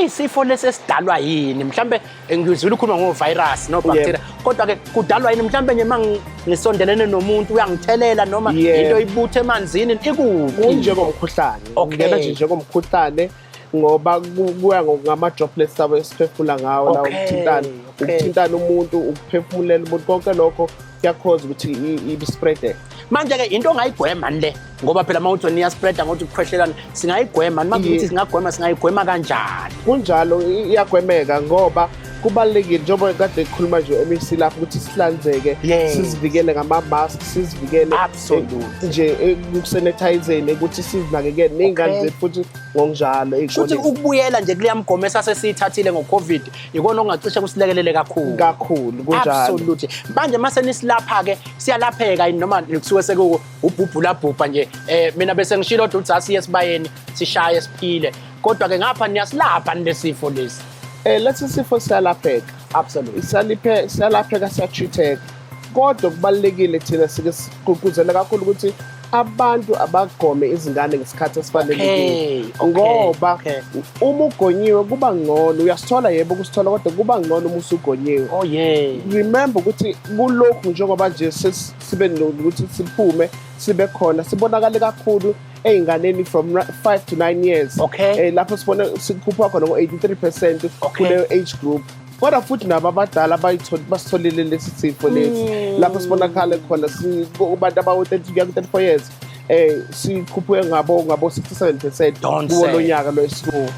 isifo lesesidalwa yini mhlambe ngizwile ukhuluma ngovirus no bacteria kodwa ke kudalwa yini mhlambe nje mangisondelene nomuntu uyangthelela noma into ibuthe emanzini ikuphi kunjengomkhuhlane ngena nje njengomkhuhlane ngoba kuya ngama droplets sabo esiphefumula ngawo la ukuthintana umuntu ukuphefumulela umuntu konke lokho kuyakhoza ukuthi ibispread manje ke into ongayigwema le ngoba phela mawuthi niya spread ngokuthi ukukhwehlelana singayigwema noma ukuthi singayigwema kanjani kunjalo iyagwemeka ngoba kubalekile njengoba kade khuluma nje eMC lapho ukuthi sihlanzeke sizivikele ngama-mask sizivikele nje ukusanithayizeni ukuthi sizinakekele ney'ngane zethu futhi ngokunjalo futhi ukubuyela nje kuleya mgomo esasesiyithathile ngo-COVID ikona okungacishe kusilekelele kakhulu kunjalo absolutely manje mase nisilapha-ke siyalapheka yini noma kusuke sekubhubhulabhubha nje mina bese ngishilo kodwa ukuthi asiye esibayeni sishaye siphile kodwa-ke ngapha niyasilapha nilesifo lesi lesi sifo siyalapheka absolutely siyalapheka siyatreat-eka kodwa kubalulekile thina sike sigqugquzele kakhulu ukuthi abantu abagome izingane ngesikhathi esifanelekile ngoba uma ugonyiwe kuba ngcono uyasithola yebo kusithola kodwa kuba ngcono uma usugonyiwe remember ukuthi kulokhu njengoba nje sibe nokuthi siphume sibe khona sibonakale kakhulu ey'nganeni from 5 to 9 years lapho sibona sikhupha khona ngo-83% kuleyo age group kodwa futhi nabo abadala basitholile lesi sifo lesi lapho sibonakale khona kubantu abawu-34 years sikhuphe ngabo 67% kuwo lo nyaka lo esikuwo